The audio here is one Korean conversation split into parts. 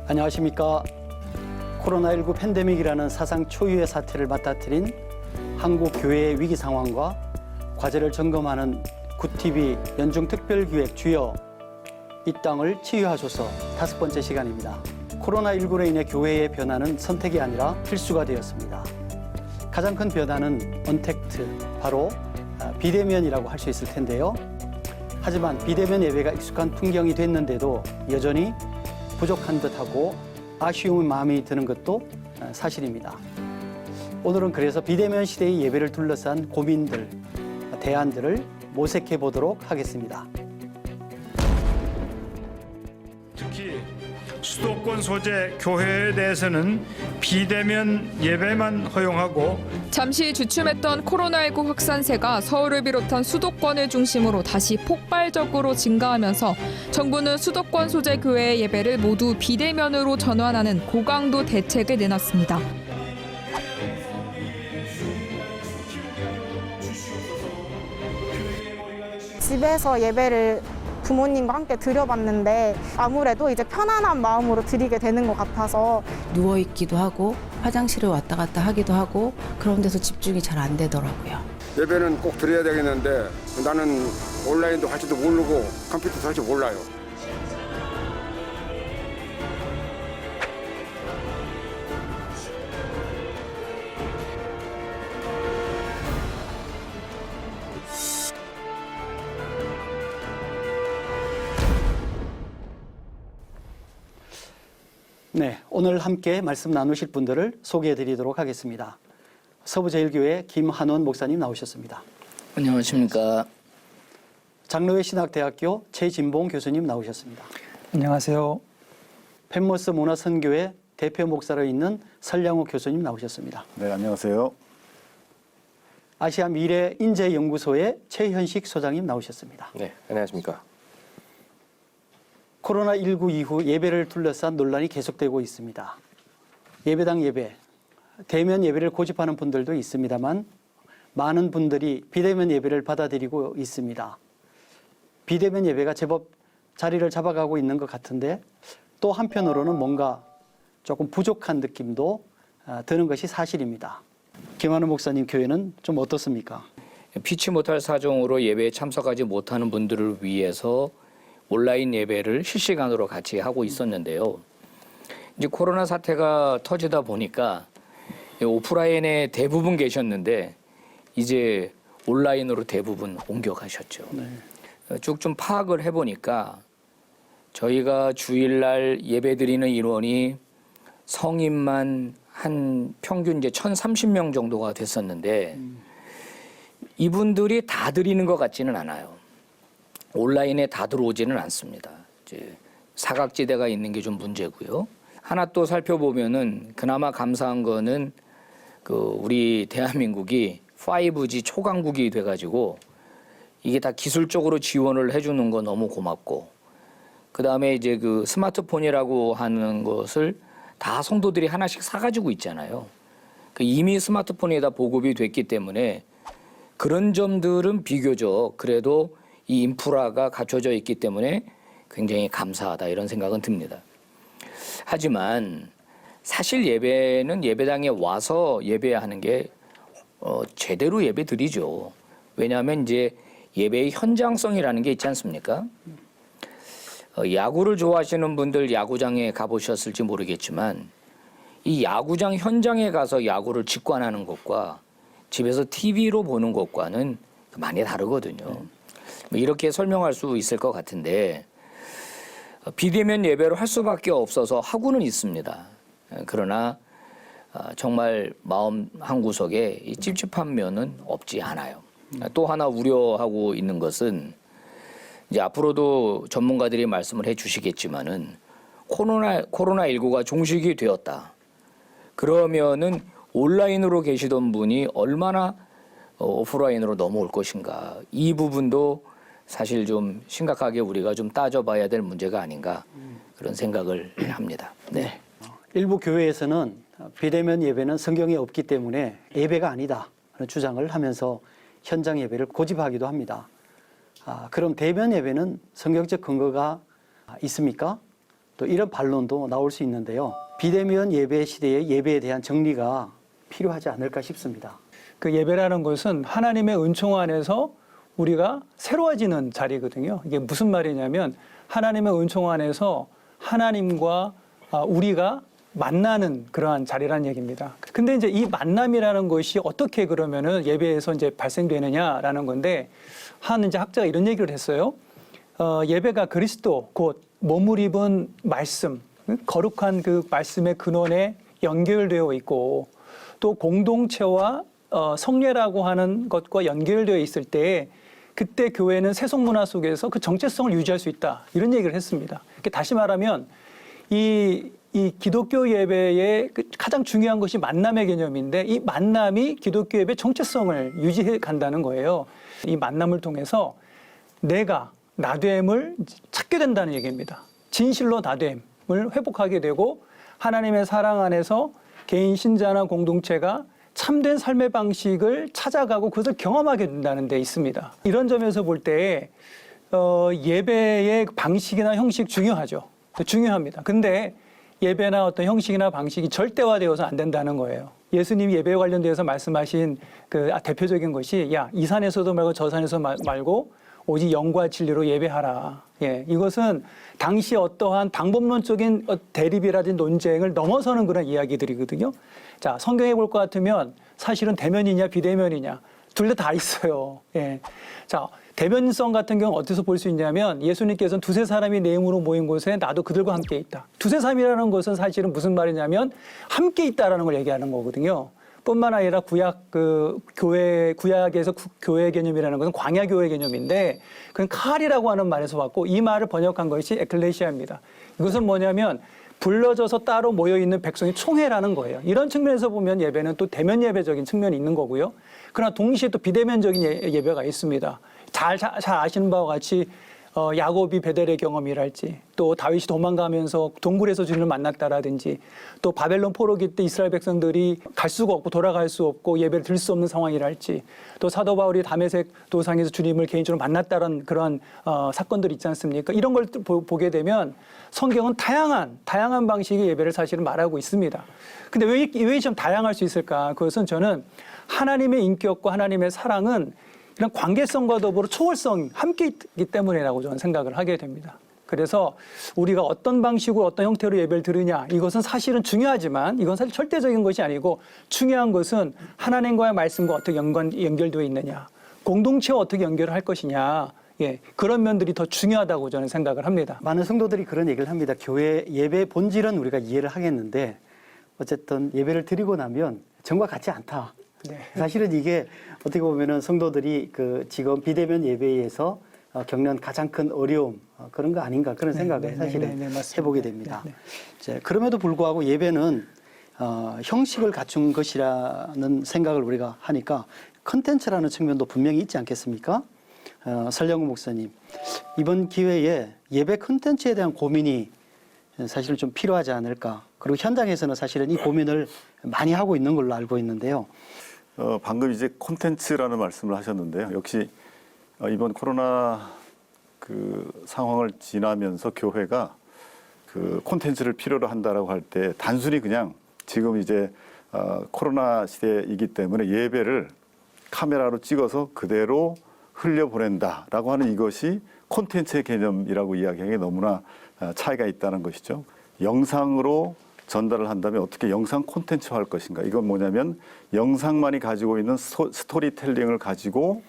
안녕하십니까. 코로나19 팬데믹이라는 사상 초유의 사태를 맞닥뜨린 한국 교회의 위기 상황과 과제를 점검하는 굿TV 연중특별기획 주여 이 땅을 치유하소서 5번째 시간입니다. 코로나19로 인해 교회의 변화는 선택이 아니라 필수가 되었습니다. 가장 큰 변화는 언택트, 바로 비대면이라고 할 수 있을 텐데요. 하지만 비대면 예배가 익숙한 풍경이 됐는데도 여전히 부족한 듯하고 아쉬운 마음이 드는 것도 사실입니다. 오늘은 그래서 비대면 시대의 예배를 둘러싼 고민들, 대안들을 모색해 보도록 하겠습니다. 특히 수도권 소재 교회에 대해서는 비대면 예배만 허용하고 잠시 주춤했던 코로나19 확산세가 서울을 비롯한 수도권을 중심으로 다시 폭발적으로 증가하면서 정부는 수도권 소재 교회의 예배를 모두 비대면으로 전환하는 고강도 대책을 내놨습니다. 집에서 예배를 부모님과 함께 드려봤는데 아무래도 이제 편안한 마음으로 드리게 되는 것 같아서 누워있기도 하고 화장실을 왔다 갔다 하기도 하고 그런 데서 집중이 잘 안 되더라고요. 예배는 꼭 드려야 되겠는데 나는 온라인도 할 줄도 모르고 컴퓨터도 할 줄 몰라요. 네, 오늘 함께 말씀 나누실 분들을 소개해 드리도록 하겠습니다. 서부제일교회 김한원 목사님 나오셨습니다. 안녕하십니까. 장로회 신학대학교 최진봉 교수님 나오셨습니다. 안녕하세요. 펜머스 문화선교회 대표 목사로 있는 설량욱 교수님 나오셨습니다. 네, 안녕하세요. 아시아 미래 인재연구소의 최현식 소장님 나오셨습니다. 네, 안녕하십니까. 코로나19 이후 예배를 둘러싼 논란이 계속되고 있습니다. 예배당 예배, 대면 예배를 고집하는 분들도 있습니다만 많은 분들이 비대면 예배를 받아들이고 있습니다. 비대면 예배가 제법 자리를 잡아가고 있는 것 같은데 또 한편으로는 뭔가 조금 부족한 느낌도 드는 것이 사실입니다. 김한우 목사님 교회는 좀 어떻습니까? 피치 못할 사정으로 예배에 참석하지 못하는 분들을 위해서 온라인 예배를 실시간으로 같이 하고 있었는데요. 이제 코로나 사태가 터지다 보니까 오프라인에 대부분 계셨는데 이제 온라인으로 대부분 옮겨가셨죠. 네. 쭉 좀 파악을 해보니까 저희가 주일날 예배드리는 인원이 성인만 한 평균 이제 1,030명 정도가 됐었는데 이분들이 다 드리는 것 같지는 않아요. 온라인에 다 들어오지는 않습니다. 이제 사각지대가 있는 게 좀 문제고요. 하나 또 살펴보면은 그나마 감사한 거는 우리 대한민국이 5G 초강국이 돼가지고 이게 다 기술적으로 지원을 해주는 거 너무 고맙고, 그 다음에 이제 스마트폰이라고 하는 것을 다 성도들이 하나씩 사가지고 있잖아요. 이미 스마트폰이 다 보급이 됐기 때문에 그런 점들은 비교적 그래도 이 인프라가 갖춰져 있기 때문에 굉장히 감사하다 이런 생각은 듭니다. 하지만 사실 예배는 예배당에 와서 예배하는 게 제대로 예배 드리죠. 왜냐하면 이제 예배의 현장성이라는 게 있지 않습니까? 야구를 좋아하시는 분들 야구장에 가보셨을지 모르겠지만 이 야구장 현장에 가서 야구를 직관하는 것과 집에서 TV로 보는 것과는 많이 다르거든요. 이렇게 설명할 수 있을 것 같은데 비대면 예배를 할 수밖에 없어서 하고는 있습니다. 그러나 정말 마음 한구석에 이 찝찝한 면은 없지 않아요. 또 하나 우려하고 있는 것은 이제 앞으로도 전문가들이 말씀을 해 주시겠지만은 코로나19가 종식이 되었다. 그러면은 온라인으로 계시던 분이 얼마나 오프라인으로 넘어올 것인가. 이 부분도 사실 좀 심각하게 우리가 좀 따져봐야 될 문제가 아닌가 그런 생각을 합니다. 네. 일부 교회에서는 비대면 예배는 성경에 없기 때문에 예배가 아니다 하는 주장을 하면서 현장 예배를 고집하기도 합니다. 그럼 대면 예배는 성경적 근거가 있습니까? 또 이런 반론도 나올 수 있는데요. 비대면 예배 시대의 예배에 대한 정리가 필요하지 않을까 싶습니다. 그 예배라는 것은 하나님의 은총 안에서 우리가 새로워지는 자리거든요. 이게 무슨 말이냐면 하나님의 은총 안에서 하나님과 우리가 만나는 그러한 자리라는 얘기입니다. 근데 이제 이 만남이라는 것이 어떻게 그러면은 예배에서 이제 발생되느냐라는 건데 이제 학자가 이런 얘기를 했어요. 예배가 그리스도 곧 몸을 입은 말씀, 거룩한 그 말씀의 근원에 연결되어 있고 또 공동체와 성례라고 하는 것과 연결되어 있을 때 그때 교회는 세속 문화 속에서 그 정체성을 유지할 수 있다. 이런 얘기를 했습니다. 다시 말하면 이 기독교 예배의 가장 중요한 것이 만남의 개념인데 이 만남이 기독교 예배의 정체성을 유지해 간다는 거예요. 이 만남을 통해서 내가 나됨을 찾게 된다는 얘기입니다. 진실로 나됨을 회복하게 되고 하나님의 사랑 안에서 개인 신자나 공동체가 참된 삶의 방식을 찾아가고 그것을 경험하게 된다는 데 있습니다. 이런 점에서 볼 때 예배의 방식이나 형식 중요하죠. 중요합니다. 근데 예배나 어떤 형식이나 방식이 절대화되어서 안 된다는 거예요. 예수님이 예배에 관련돼서 말씀하신 그 대표적인 것이 이 산에서도 말고 저 산에서 말고 오직 영과 진리로 예배하라. 예, 이것은 당시 어떠한 방법론적인 대립이라든지 논쟁을 넘어서는 그런 이야기들이거든요. 자, 성경에 볼 것 같으면 사실은 대면이냐 비대면이냐 둘 다 있어요. 예. 자, 대면성 같은 경우는 어디서 볼 수 있냐면 예수님께서는 두세 사람이 내 이름으로 모인 곳에 나도 그들과 함께 있다. 두세 사람이라는 것은 사실은 무슨 말이냐면 함께 있다라는 걸 얘기하는 거거든요. 뿐만 아니라 구약에서 교회 개념이라는 것은 광야 교회 개념인데 그건 칼이라고 하는 말에서 왔고 이 말을 번역한 것이 에클레시아입니다. 이것은 뭐냐면 불러져서 따로 모여있는 백성의 총회라는 거예요. 이런 측면에서 보면 예배는 또 대면 예배적인 측면이 있는 거고요. 그러나 동시에 또 비대면적인 예배가 있습니다. 잘 아시는 바와 같이 야곱이 베델의 경험이랄지 또 다윗이 도망가면서 동굴에서 주님을 만났다라든지 또 바벨론 포로기 때 이스라엘 백성들이 갈 수가 없고 돌아갈 수 없고 예배를 드릴 수 없는 상황이랄지 또 사도 바울이 다메섹 도상에서 주님을 개인적으로 만났다는 그런 사건들이 있지 않습니까? 이런 걸 보게 되면 성경은 다양한 방식의 예배를 사실은 말하고 있습니다. 근데 왜 좀 다양할 수 있을까? 그것은 저는 하나님의 인격과 하나님의 사랑은 이런 관계성과 더불어 초월성이 함께 있기 때문이라고 저는 생각을 하게 됩니다. 그래서 우리가 어떤 방식으로 어떤 형태로 예배를 드리냐 이것은 사실은 중요하지만 이건 사실 절대적인 것이 아니고 중요한 것은 하나님과의 말씀과 어떻게 연결되어 있느냐 공동체와 어떻게 연결을 할 것이냐 예, 그런 면들이 더 중요하다고 저는 생각을 합니다. 많은 성도들이 그런 얘기를 합니다. 교회 예배의 본질은 우리가 이해를 하겠는데 어쨌든 예배를 드리고 나면 전과 같지 않다. 네. 사실은 이게 어떻게 보면은 성도들이 지금 비대면 예배에서 겪는 가장 큰 어려움 그런 거 아닌가 그런 생각을 사실은 해보게 됩니다. 이제 그럼에도 불구하고 예배는 형식을 갖춘 것이라는 생각을 우리가 하니까 컨텐츠라는 측면도 분명히 있지 않겠습니까? 설영우 목사님, 이번 기회에 예배 컨텐츠에 대한 고민이 사실은 좀 필요하지 않을까. 그리고 현장에서는 사실은 이 고민을 많이 하고 있는 걸로 알고 있는데요. 방금 이제 콘텐츠라는 말씀을 하셨는데요. 역시 이번 코로나 상황을 지나면서 교회가 콘텐츠를 필요로 한다라고 할 때 단순히 그냥 지금 이제 코로나 시대이기 때문에 예배를 카메라로 찍어서 그대로 흘려보낸다라고 하는 이것이 콘텐츠의 개념이라고 이야기하기에 너무나 차이가 있다는 것이죠. 영상으로 전달을 한다면 어떻게 영상 콘텐츠화 할 것인가. 이건 뭐냐면 영상만이 가지고 있는 스토리텔링을 가지고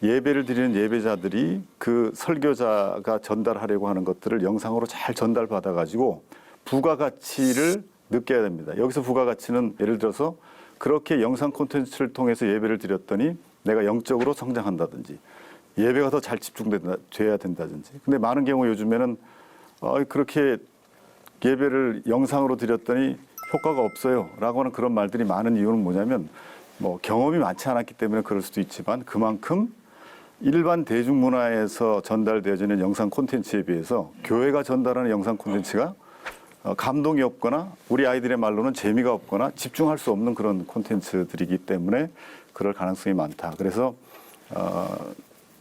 예배를 드리는 예배자들이 그 설교자가 전달하려고 하는 것들을 영상으로 잘 전달받아 가지고 부가가치를 느껴야 됩니다. 여기서 부가가치는 예를 들어서 그렇게 영상 콘텐츠를 통해서 예배를 드렸더니 내가 영적으로 성장한다든지 예배가 더 잘 집중돼야 된다든지. 근데 많은 경우 요즘에는 그렇게 예배를 영상으로 드렸더니 효과가 없어요 라고 하는 그런 말들이 많은 이유는 뭐냐면 뭐 경험이 많지 않았기 때문에 그럴 수도 있지만 그만큼 일반 대중문화에서 전달되어지는 영상 콘텐츠에 비해서 교회가 전달하는 영상 콘텐츠가 감동이 없거나 우리 아이들의 말로는 재미가 없거나 집중할 수 없는 그런 콘텐츠들이기 때문에 그럴 가능성이 많다. 그래서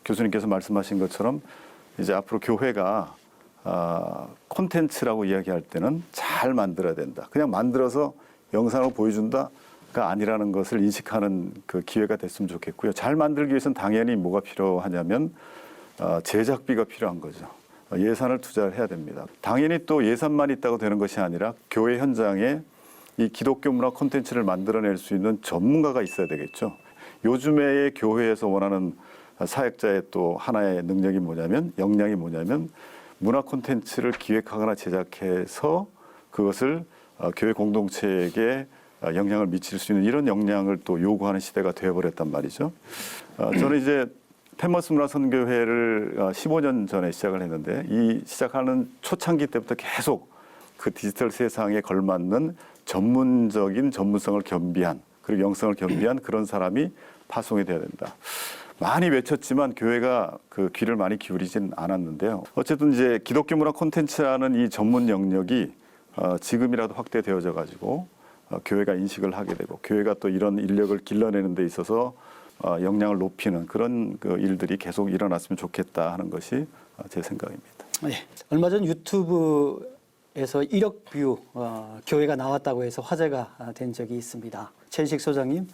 교수님께서 말씀하신 것처럼 이제 앞으로 교회가 콘텐츠라고 이야기할 때는 잘 만들어야 된다. 그냥 만들어서 영상을 보여준다가 아니라는 것을 인식하는 그 기회가 됐으면 좋겠고요. 잘 만들기 위해서는 당연히 뭐가 필요하냐면 제작비가 필요한 거죠. 예산을 투자를 해야 됩니다. 당연히 또 예산만 있다고 되는 것이 아니라 교회 현장에 이 기독교 문화 콘텐츠를 만들어낼 수 있는 전문가가 있어야 되겠죠. 요즘의 교회에서 원하는 사역자의 또 하나의 능력이 뭐냐면, 역량이 뭐냐면 문화 콘텐츠를 기획하거나 제작해서 그것을 교회 공동체에게 영향을 미칠 수 있는 이런 역량을 또 요구하는 시대가 되어버렸단 말이죠. 저는 이제 페머스 문화선교회를 15년 전에 시작을 했는데, 이 시작하는 초창기 때부터 계속 그 디지털 세상에 걸맞는 전문적인 전문성을 겸비한, 그리고 영성을 겸비한 그런 사람이 파송이 돼야 된다. 많이 외쳤지만 교회가 그 귀를 많이 기울이진 않았는데요. 어쨌든 이제 기독교 문화 콘텐츠라는 이 전문 영역이 지금이라도 확대되어져 가지고 교회가 인식을 하게 되고, 교회가 또 이런 인력을 길러내는 데 있어서 역량을 높이는 그런 그 일들이 계속 일어났으면 좋겠다 하는 것이 제 생각입니다. 네. 얼마 전 유튜브에서 1억 뷰 교회가 나왔다고 해서 화제가 된 적이 있습니다. 최인식 소장님,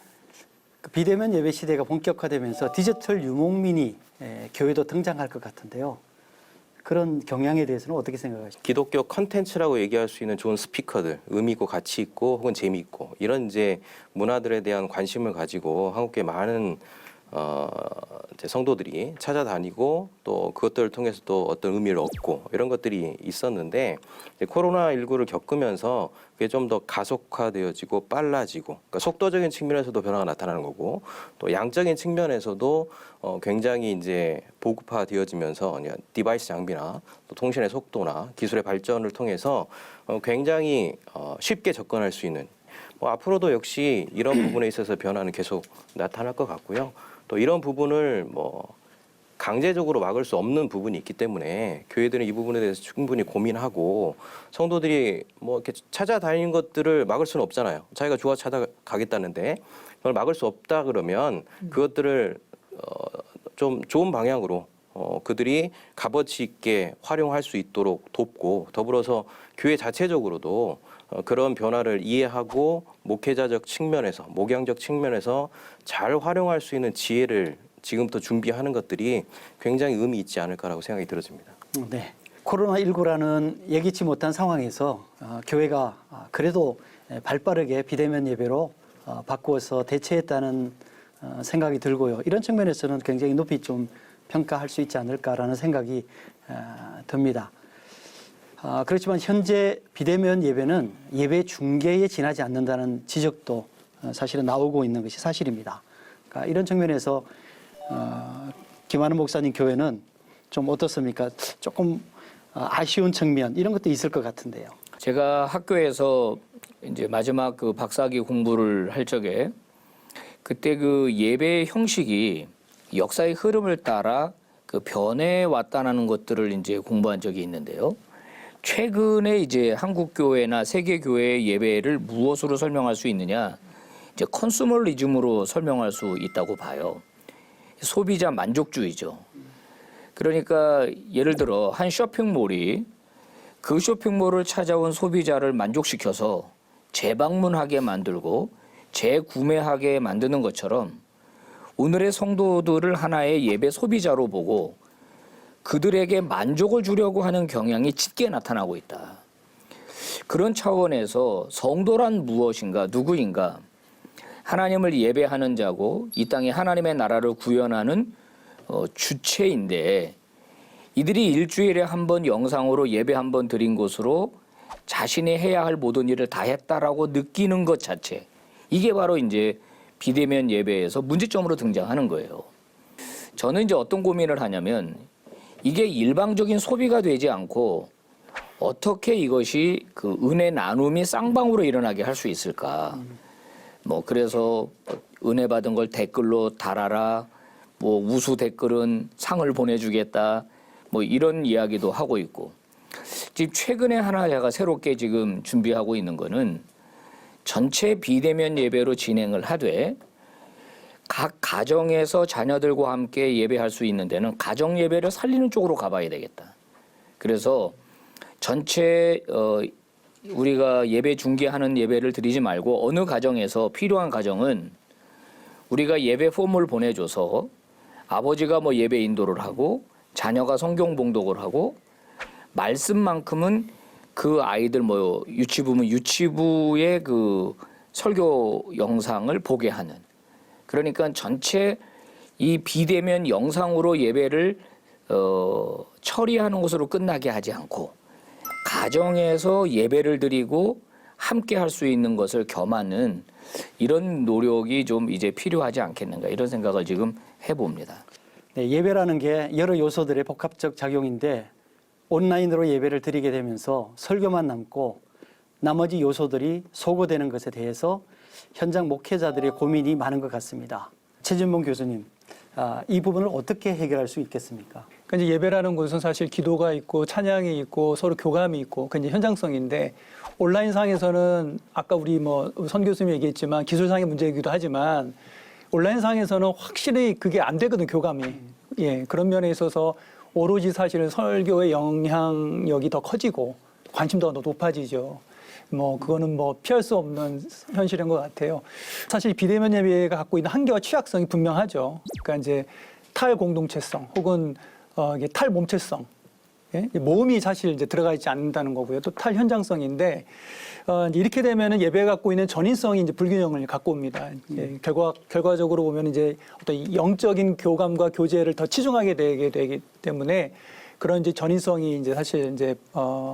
그 비대면 예배 시대가 본격화되면서 디지털 유목민이 교회도 등장할 것 같은데요. 그런 경향에 대해서는 어떻게 생각하십니까? 기독교 컨텐츠라고 얘기할 수 있는 좋은 스피커들, 의미 있고 가치 있고 혹은 재미있고 이런 이제 문화들에 대한 관심을 가지고 한국교회 많은 이제 성도들이 찾아다니고 또 그것들을 통해서 또 어떤 의미를 얻고 이런 것들이 있었는데, 코로나19를 겪으면서 그게 좀 더 가속화되어지고 빨라지고, 그러니까 속도적인 측면에서도 변화가 나타나는 거고, 또 양적인 측면에서도 굉장히 이제 보급화되어지면서 디바이스 장비나 또 통신의 속도나 기술의 발전을 통해서 굉장히 쉽게 접근할 수 있는, 앞으로도 역시 이런 부분에 있어서 변화는 계속 나타날 것 같고요. 또 이런 부분을 강제적으로 막을 수 없는 부분이 있기 때문에 교회들은 이 부분에 대해서 충분히 고민하고, 성도들이 이렇게 찾아다니는 것들을 막을 수는 없잖아요. 자기가 좋아 찾아가겠다는데 그걸 막을 수 없다 그러면 그것들을 좀 좋은 방향으로 그들이 값어치 있게 활용할 수 있도록 돕고, 더불어서 교회 자체적으로도 그런 변화를 이해하고 목회자적 측면에서, 목양적 측면에서 잘 활용할 수 있는 지혜를 지금부터 준비하는 것들이 굉장히 의미 있지 않을까라고 생각이 들어집니다. 네. 코로나19라는 예기치 못한 상황에서 교회가 그래도 발빠르게 비대면 예배로 바꾸어서 대처했다는 생각이 들고요. 이런 측면에서는 굉장히 높이 좀 평가할 수 있지 않을까라는 생각이 듭니다. 그렇지만 현재 비대면 예배는 예배 중계에 지나지 않는다는 지적도 사실은 나오고 있는 것이 사실입니다. 그러니까 이런 측면에서 김한우 목사님 교회는 좀 어떻습니까? 조금 아쉬운 측면 이런 것도 있을 것 같은데요. 제가 학교에서 이제 마지막 그 박사학위 공부를 할 적에 그때 그 예배 형식이 역사의 흐름을 따라 그 변해 왔다는 것들을 이제 공부한 적이 있는데요. 최근에 이제 한국 교회나 세계 교회의 예배를 무엇으로 설명할 수 있느냐? 이제 컨슈머리즘으로 설명할 수 있다고 봐요. 소비자 만족주의죠. 그러니까 예를 들어 한 쇼핑몰이 그 쇼핑몰을 찾아온 소비자를 만족시켜서 재방문하게 만들고 재구매하게 만드는 것처럼 오늘의 성도들을 하나의 예배 소비자로 보고 그들에게 만족을 주려고 하는 경향이 짙게 나타나고 있다. 그런 차원에서 성도란 무엇인가, 누구인가? 하나님을 예배하는 자고 이 땅에 하나님의 나라를 구현하는 주체인데, 이들이 일주일에 한 번 영상으로 예배 한 번 드린 것으로 자신이 해야 할 모든 일을 다 했다라고 느끼는 것 자체, 이게 바로 이제 비대면 예배에서 문제점으로 등장하는 거예요. 저는 이제 어떤 고민을 하냐면, 이게 일방적인 소비가 되지 않고 어떻게 이것이 그 은혜 나눔이 쌍방으로 일어나게 할 수 있을까? 그래서 은혜 받은 걸 댓글로 달아라. 우수 댓글은 상을 보내주겠다. 이런 이야기도 하고 있고. 지금 최근에 하나 제가 새롭게 지금 준비하고 있는 거는 전체 비대면 예배로 진행을 하되 각 가정에서 자녀들과 함께 예배할 수 있는 데는 가정 예배를 살리는 쪽으로 가봐야 되겠다. 그래서 전체 우리가 예배 중계하는 예배를 드리지 말고 어느 가정에서 필요한 가정은 우리가 예배 폼을 보내줘서 아버지가 뭐 예배 인도를 하고 자녀가 성경 봉독을 하고 말씀만큼은 그 아이들 뭐 유치부면 유치부의 그 설교 영상을 보게 하는, 그러니까 전체 이 비대면 영상으로 예배를 처리하는 것으로 끝나게 하지 않고 가정에서 예배를 드리고 함께 할 수 있는 것을 겸하는 이런 노력이 좀 이제 필요하지 않겠는가, 이런 생각을 지금 해봅니다. 네, 예배라는 게 여러 요소들의 복합적 작용인데 온라인으로 예배를 드리게 되면서 설교만 남고 나머지 요소들이 소거되는 것에 대해서 현장 목회자들의 고민이 많은 것 같습니다. 최진봉 교수님, 이 부분을 어떻게 해결할 수 있겠습니까? 그러니까 이제 예배라는 것은 사실 기도가 있고 찬양이 있고 서로 교감이 있고 그 이제 현장성인데, 온라인상에서는 아까 우리 뭐 선 교수님이 얘기했지만 기술상의 문제이기도 하지만 온라인상에서는 확실히 그게 안 되거든, 교감이. 예, 그런 면에 있어서 오로지 사실 설교의 영향력이 더 커지고 관심도가 더 높아지죠. 뭐 그거는 뭐 피할 수 없는 현실인 것 같아요. 사실 비대면 예배가 갖고 있는 한계와 취약성이 분명하죠. 그러니까 이제 탈공동체성 혹은 이게 탈몸체성, 예? 모험이 사실 이제 들어가 있지 않는다는 거고요. 또 탈현장성인데 이렇게 되면은 예배 갖고 있는 전인성이 이제 불균형을 갖고 옵니다. 예, 결과적으로 보면 이제 어떤 영적인 교감과 교제를 더 치중하게 되기 때문에 그런 이제 전인성이 이제 사실 이제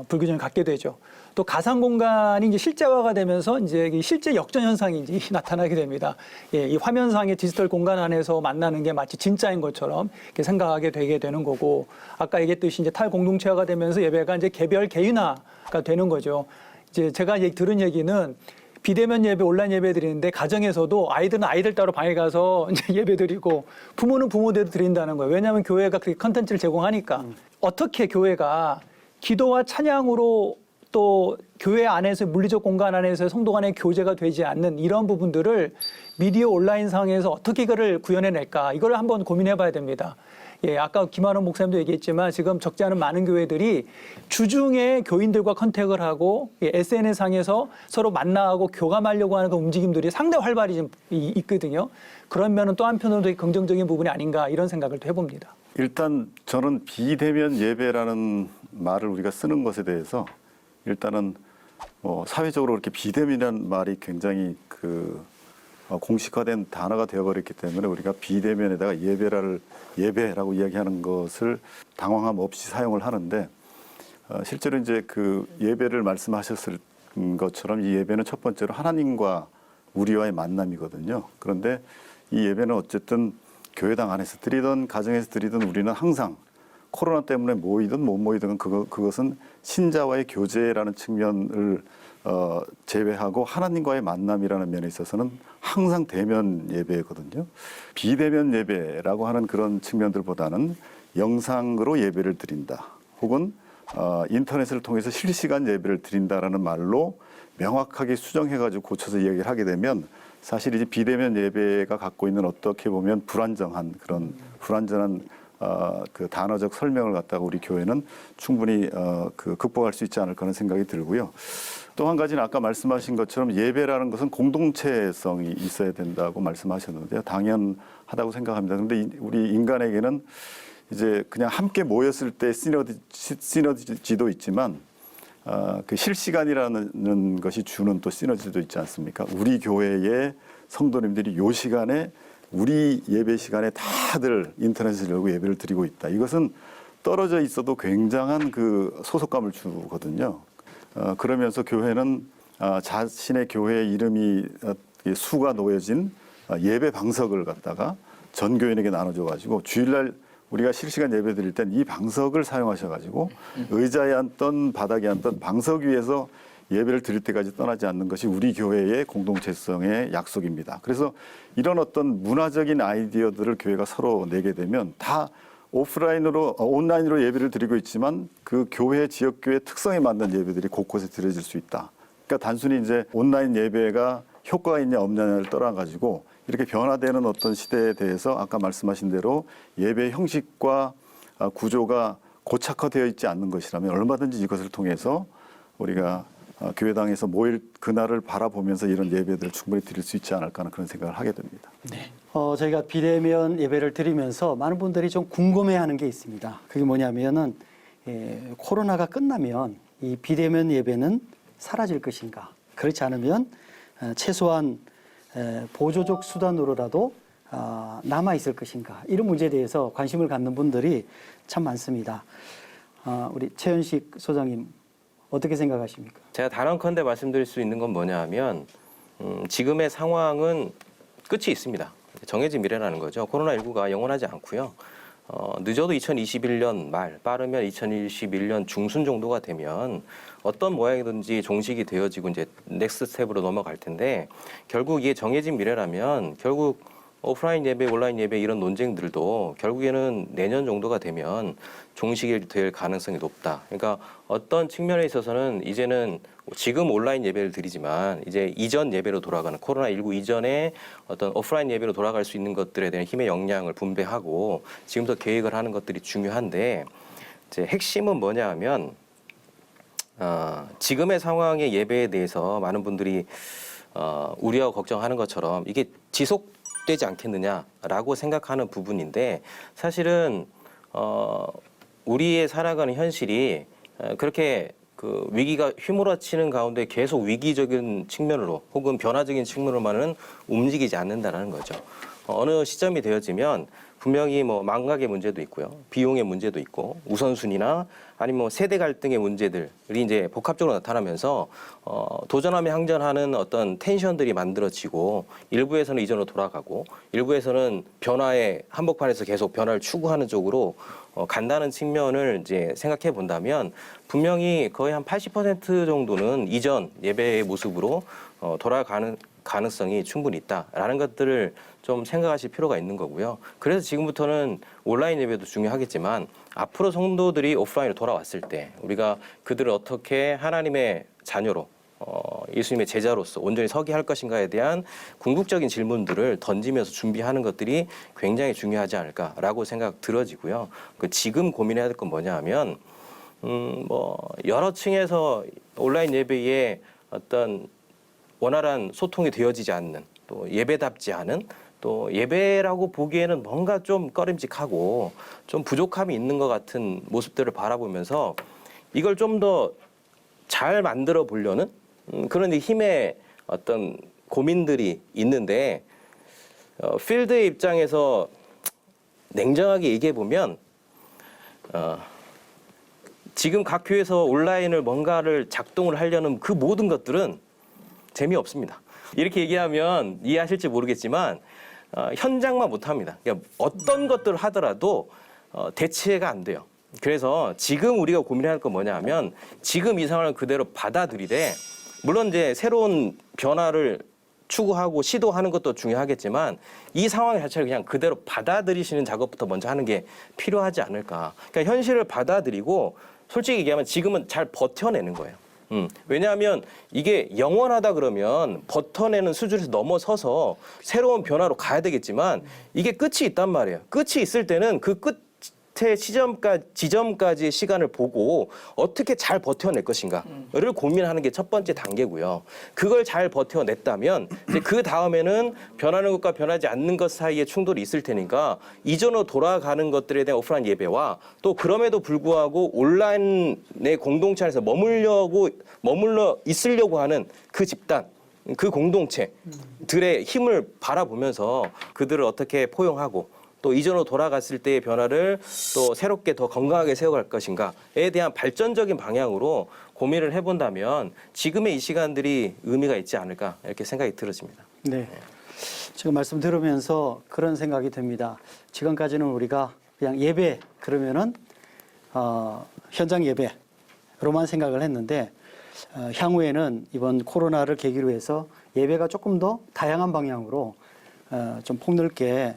불균형을 갖게 되죠. 또 가상 공간이 이제 실제화가 되면서 이제 실제 역전 현상이 이제 나타나게 됩니다. 예, 이 화면상의 디지털 공간 안에서 만나는 게 마치 진짜인 것처럼 이렇게 생각하게 되게 되는 거고, 아까 얘기했듯이 이제 탈공동체화가 되면서 예배가 이제 개별 개인화가 되는 거죠. 이제 제가 들은 얘기는 비대면 예배, 온라인 예배 드리는데 가정에서도 아이들은 아이들 따로 방에 가서 이제 예배 드리고 부모는 부모대로 드린다는 거예요. 왜냐하면 교회가 그렇게 컨텐츠를 제공하니까. 어떻게 교회가 기도와 찬양으로 또 교회 안에서 물리적 공간 안에서 성도 간의 교제가 되지 않는 이런 부분들을 미디어 온라인상에서 어떻게 그걸 구현해낼까, 이걸 한번 고민해봐야 됩니다. 예, 아까 김한원 목사님도 얘기했지만 지금 적지 않은 많은 교회들이 주중에 교인들과 컨택을 하고 SNS상에서 서로 만나고 교감하려고 하는 그 움직임들이 상당히 활발히 좀 있거든요. 그런 면은 또 한편으로 되게 긍정적인 부분이 아닌가, 이런 생각을 또 해봅니다. 일단 저는 비대면 예배라는 말을 우리가 쓰는 것에 대해서 일단은 사회적으로 이렇게 비대면이라는 말이 굉장히 공식화된 단어가 되어버렸기 때문에 우리가 비대면에다가 예배라고 이야기하는 것을 당황함 없이 사용을 하는데, 실제로 이제 그 예배를 말씀하셨을 것처럼 이 예배는 첫 번째로 하나님과 우리와의 만남이거든요. 그런데 이 예배는 어쨌든 교회당 안에서 드리든 가정에서 드리든 우리는 항상 코로나 때문에 모이든 못 모이든 그것은 신자와의 교제라는 측면을 제외하고 하나님과의 만남이라는 면에 있어서는 항상 대면 예배거든요. 비대면 예배라고 하는 그런 측면들보다는 영상으로 예배를 드린다, 혹은 인터넷을 통해서 실시간 예배를 드린다라는 말로 명확하게 수정해가지고 고쳐서 이야기를 하게 되면 사실 이제 비대면 예배가 갖고 있는 어떻게 보면 불안정한 그런 불완전한 그 단어적 설명을 갖다가 우리 교회는 충분히 극복할 수 있지 않을까 하는 생각이 들고요. 또 한 가지는 아까 말씀하신 것처럼 예배라는 것은 공동체성이 있어야 된다고 말씀하셨는데요. 당연하다고 생각합니다. 그런데 우리 인간에게는 이제 그냥 함께 모였을 때 시너지도 있지만 그 실시간이라는 것이 주는 또 시너지도 있지 않습니까? 우리 교회의 성도님들이 요 시간에 우리 예배 시간에 다들 인터넷을 열고 예배를 드리고 있다. 이것은 떨어져 있어도 굉장한 그 소속감을 주거든요. 그러면서 교회는 자신의 교회의 이름이 수가 놓여진 예배 방석을 갖다가 전 교인에게 나눠줘가지고 주일날 우리가 실시간 예배 드릴 땐 이 방석을 사용하셔가지고 의자에 앉던 바닥에 앉던 방석 위에서 예배를 드릴 때까지 떠나지 않는 것이 우리 교회의 공동체성의 약속입니다. 그래서 이런 어떤 문화적인 아이디어들을 교회가 서로 내게 되면 다 온라인으로 예배를 드리고 있지만 그 교회, 지역교회 특성에 맞는 예배들이 곳곳에 드려질 수 있다. 그러니까 단순히 이제 온라인 예배가 효과가 있냐 없냐를 떠나가지고 이렇게 변화되는 어떤 시대에 대해서 아까 말씀하신 대로 예배 형식과 구조가 고착화되어 있지 않는 것이라면 얼마든지 이것을 통해서 우리가 교회당에서 모일 그날을 바라보면서 이런 예배들을 충분히 드릴 수 있지 않을까 하는 그런 생각을 하게 됩니다. 네. 저희가 비대면 예배를 드리면서 많은 분들이 좀 궁금해하는 게 있습니다. 그게 뭐냐면은 코로나가 끝나면 이 비대면 예배는 사라질 것인가? 그렇지 않으면 최소한 보조적 수단으로라도 남아 있을 것인가? 이런 문제에 대해서 관심을 갖는 분들이 참 많습니다. 우리 최현식 소장님 어떻게 생각하십니까? 제가 단언컨대 말씀드릴 수 있는 건 뭐냐 하면 지금의 상황은 끝이 있습니다. 정해진 미래라는 거죠. 코로나19가 영원하지 않고요. 늦어도 2021년 말, 빠르면 2021년 중순 정도가 되면 어떤 모양이든지 종식이 되어지고 이제 넥스트 스텝으로 넘어갈 텐데 결국 이게 정해진 미래라면 결국 오프라인 예배, 온라인 예배 이런 논쟁들도 결국에는 내년 정도가 되면 종식이 될 가능성이 높다. 그러니까 어떤 측면에 있어서는 이제는 지금 온라인 예배를 드리지만 이제 이전 예배로 돌아가는 코로나19 이전에 어떤 오프라인 예배로 돌아갈 수 있는 것들에 대한 힘의 역량을 분배하고 지금부터 계획을 하는 것들이 중요한데 이제 핵심은 뭐냐 하면 지금의 상황의 예배에 대해서 많은 분들이 우려하고 걱정하는 것처럼 이게 지속되지 않겠느냐라고 생각하는 부분인데 사실은 우리의 살아가는 현실이 그렇게 그 위기가 휘몰아치는 가운데 계속 위기적인 측면으로 혹은 변화적인 측면으로만은 움직이지 않는다라는 거죠. 어느 시점이 되어지면 분명히 뭐 망각의 문제도 있고요, 비용의 문제도 있고 우선순위나 아니면 뭐 세대 갈등의 문제들이 이제 복합적으로 나타나면서 도전하며 항전하는 어떤 텐션들이 만들어지고 일부에서는 이전으로 돌아가고 일부에서는 변화의 한복판에서 계속 변화를 추구하는 쪽으로 간다는 측면을 이제 생각해 본다면 분명히 거의 한 80% 정도는 이전 예배의 모습으로 돌아가는 가능성이 충분히 있다라는 것들을 좀 생각하실 필요가 있는 거고요. 그래서 지금부터는 온라인 예배도 중요하겠지만 앞으로 성도들이 오프라인으로 돌아왔을 때 우리가 그들을 어떻게 하나님의 자녀로 예수님의 제자로서 온전히 서게 할 것인가에 대한 궁극적인 질문들을 던지면서 준비하는 것들이 굉장히 중요하지 않을까라고 생각 들어지고요. 지금 고민해야 될 건 뭐냐 하면 뭐 여러 층에서 온라인 예배에 어떤 원활한 소통이 되어지지 않는 또 예배답지 않은 또 예배라고 보기에는 뭔가 좀 꺼림직하고 좀 부족함이 있는 것 같은 모습들을 바라보면서 이걸 좀 더 잘 만들어 보려는 그런 힘의 어떤 고민들이 있는데 필드의 입장에서 냉정하게 얘기해 보면 지금 각 교회에서 온라인을 뭔가를 작동을 하려는 그 모든 것들은 재미없습니다. 이렇게 얘기하면 이해하실지 모르겠지만 현장만 못합니다. 그러니까 어떤 것들을 하더라도 대체가 안 돼요. 그래서 지금 우리가 고민해야 할 건 뭐냐 하면 지금 이 상황을 그대로 받아들이되 물론 이제 새로운 변화를 추구하고 시도하는 것도 중요하겠지만 이 상황 자체를 그냥 그대로 받아들이시는 작업부터 먼저 하는 게 필요하지 않을까. 그러니까 현실을 받아들이고 솔직히 얘기하면 지금은 잘 버텨내는 거예요. 왜냐하면 이게 영원하다 그러면 버텨내는 수준에서 넘어서서 새로운 변화로 가야 되겠지만 이게 끝이 있단 말이에요. 끝이 있을 때는 그 끝의 지점까지의 시간을 보고 어떻게 잘 버텨낼 것인가를 고민하는 게 첫 번째 단계고요. 그걸 잘 버텨냈다면 이제 그 다음에는 변하는 것과 변하지 않는 것 사이에 충돌이 있을 테니까 이전으로 돌아가는 것들에 대한 오프라인 예배와 또 그럼에도 불구하고 온라인의 공동체 안에서 머물러 있으려고 하는 그 집단, 그 공동체들의 힘을 바라보면서 그들을 어떻게 포용하고 또 이전으로 돌아갔을 때의 변화를 또 새롭게 더 건강하게 세워갈 것인가에 대한 발전적인 방향으로 고민을 해본다면 지금의 이 시간들이 의미가 있지 않을까 이렇게 생각이 들어집니다. 네. 지금 말씀 들으면서 그런 생각이 듭니다. 지금까지는 우리가 그냥 예배 그러면은 현장 예배로만 생각을 했는데 향후에는 이번 코로나를 계기로 해서 예배가 조금 더 다양한 방향으로 좀 폭넓게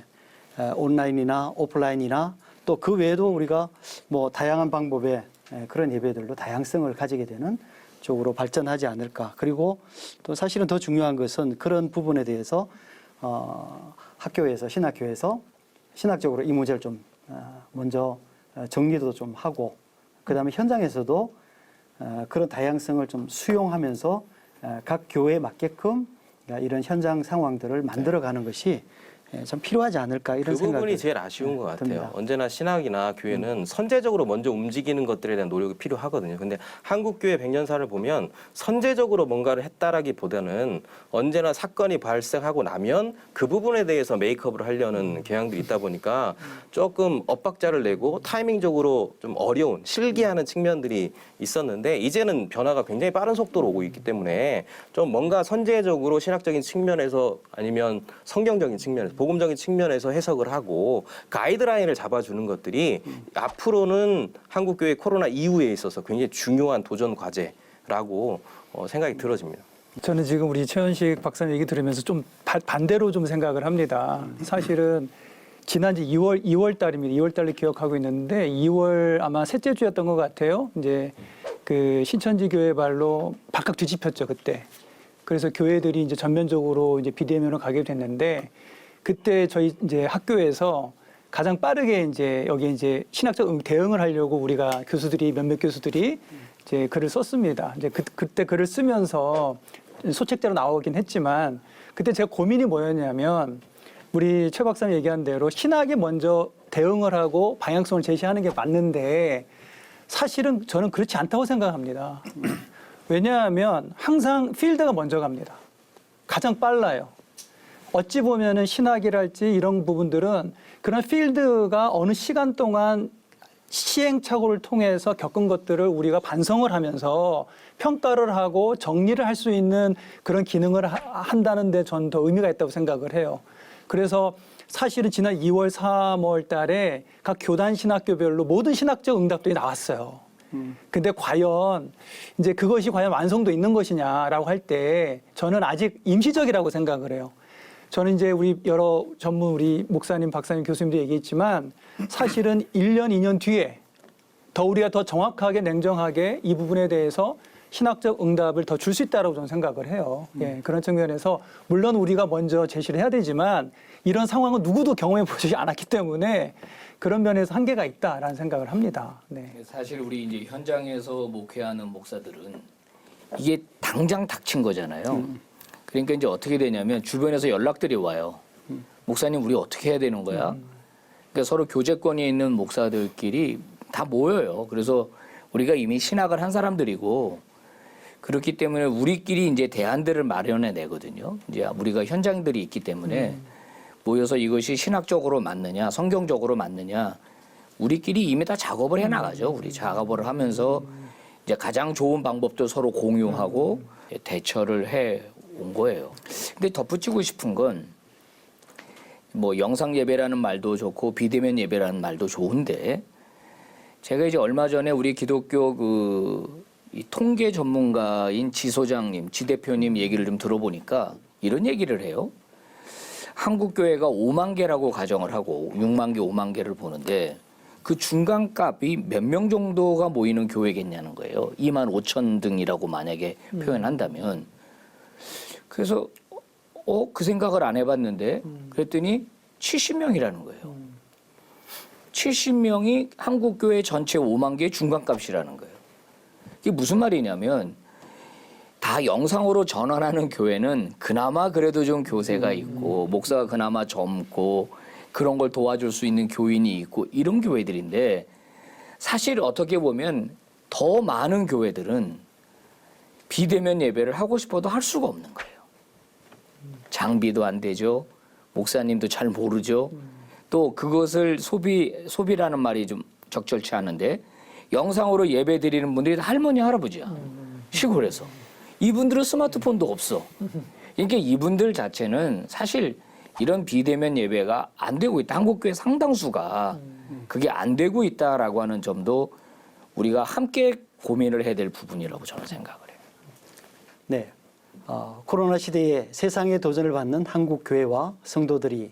온라인이나 오프라인이나 또 그 외에도 우리가 뭐 다양한 방법의 그런 예배들로 다양성을 가지게 되는 쪽으로 발전하지 않을까. 그리고 또 사실은 더 중요한 것은 그런 부분에 대해서 학교에서 신학교에서 신학적으로 이 문제를 좀 먼저 정리도 좀 하고 그다음에 현장에서도 그런 다양성을 좀 수용하면서 각 교회에 맞게끔 이런 현장 상황들을 만들어가는 것이 좀 필요하지 않을까 이런 그 생각이 부분이 제일 아쉬운 것 같아요. 듭니다. 언제나 신학이나 교회는 선제적으로 먼저 움직이는 것들에 대한 노력이 필요하거든요. 근데 한국교회 100년사를 보면 선제적으로 뭔가를 했다라기보다는 언제나 사건이 발생하고 나면 그 부분에 대해서 메이크업을 하려는 경향들이 있다 보니까 조금 엇박자를 내고 타이밍적으로 좀 어려운 실기하는 측면들이 있었는데 이제는 변화가 굉장히 빠른 속도로 오고 있기 때문에 좀 뭔가 선제적으로 신학적인 측면에서 아니면 성경적인 측면에서 복음적인 측면에서 해석을 하고 가이드라인을 잡아주는 것들이 앞으로는 한국교회 코로나 이후에 있어서 굉장히 중요한 도전 과제라고 생각이 들어집니다. 저는 지금 우리 최현식 박사님 얘기 들으면서 좀 반대로 좀 생각을 합니다. 사실은 지난주 2월 달입니다. 2월 달을 기억하고 있는데 2월 아마 셋째 주였던 것 같아요. 이제 그 신천지 교회 발로 바깥 뒤집혔죠 그때. 그래서 교회들이 이제 전면적으로 이제 비대면으로 가게 됐는데 그때 저희 이제 학교에서 가장 빠르게 이제 여기 이제 신학적 대응을 하려고 우리가 교수들이 몇몇 교수들이 이제 글을 썼습니다. 이제 그때 글을 쓰면서 소책자로 나오긴 했지만 그때 제가 고민이 뭐였냐면 우리 최 박사님 얘기한 대로 신학이 먼저 대응을 하고 방향성을 제시하는 게 맞는데 사실은 저는 그렇지 않다고 생각합니다. 왜냐하면 항상 필드가 먼저 갑니다. 가장 빨라요. 어찌 보면은 신학이랄지 이런 부분들은 그런 필드가 어느 시간 동안 시행착오를 통해서 겪은 것들을 우리가 반성을 하면서 평가를 하고 정리를 할 수 있는 그런 기능을 한다는 데 저는 더 의미가 있다고 생각을 해요. 그래서 사실은 지난 2월, 3월 달에 각 교단 신학교별로 모든 신학적 응답들이 나왔어요. 근데 과연 이제 그것이 과연 완성도 있는 것이냐라고 할 때 저는 아직 임시적이라고 생각을 해요. 저는 이제 우리 여러 전문 우리 목사님, 박사님, 교수님도 얘기했지만 사실은 1년, 2년 뒤에 더 우리가 더 정확하게 냉정하게 이 부분에 대해서 신학적 응답을 더 줄 수 있다고 저는 생각을 해요. 예, 그런 측면에서 물론 우리가 먼저 제시를 해야 되지만 이런 상황은 누구도 경험해 보지 않았기 때문에 그런 면에서 한계가 있다라는 생각을 합니다. 네. 사실 우리 이제 현장에서 목회하는 목사들은 이게 당장 닥친 거잖아요. 그러니까 이제 어떻게 되냐면 주변에서 연락들이 와요. 목사님 우리 어떻게 해야 되는 거야? 그러니까 서로 교제권이 있는 목사들끼리 다 모여요. 그래서 우리가 이미 신학을 한 사람들이고 그렇기 때문에 우리끼리 이제 대안들을 마련해 내거든요. 이제 우리가 현장들이 있기 때문에 모여서 이것이 신학적으로 맞느냐, 성경적으로 맞느냐, 우리끼리 이미 다 작업을 해 나가죠. 우리 작업을 하면서 이제 가장 좋은 방법도 서로 공유하고 대처를 해 온 거예요. 근데 덧붙이고 싶은 건 뭐 영상 예배라는 말도 좋고 비대면 예배라는 말도 좋은데 제가 이제 얼마 전에 우리 기독교 이 통계 전문가인 지 소장님, 지 대표님 얘기를 좀 들어보니까 이런 얘기를 해요. 한국 교회가 5만 개라고 가정을 하고 6만 개, 5만 개를 보는데 그 중간값이 몇 명 정도가 모이는 교회겠냐는 거예요. 2만 5천 등이라고 만약에 표현한다면. 그래서 그 생각을 안 해봤는데 그랬더니 70명이라는 거예요. 70명이 한국교회 전체 5만 개의 중간값이라는 거예요. 이게 무슨 말이냐면 다 영상으로 전환하는 교회는 그나마 그래도 좀 교세가 있고 목사가 그나마 젊고 그런 걸 도와줄 수 있는 교인이 있고 이런 교회들인데 사실 어떻게 보면 더 많은 교회들은 비대면 예배를 하고 싶어도 할 수가 없는 거예요. 장비도 안 되죠. 목사님도 잘 모르죠. 또 그것을 소비라는 말이 좀 적절치 않은데 영상으로 예배 드리는 분들이 다 할머니, 할아버지야. 시골에서. 이분들은 스마트폰도 없어. 그러니까 이분들 자체는 사실 이런 비대면 예배가 안 되고 있다. 한국교회 상당수가 그게 안 되고 있다라고 하는 점도 우리가 함께 고민을 해야 될 부분이라고 저는 생각을 해요. 네. 코로나 시대에 세상의 도전을 받는 한국 교회와 성도들이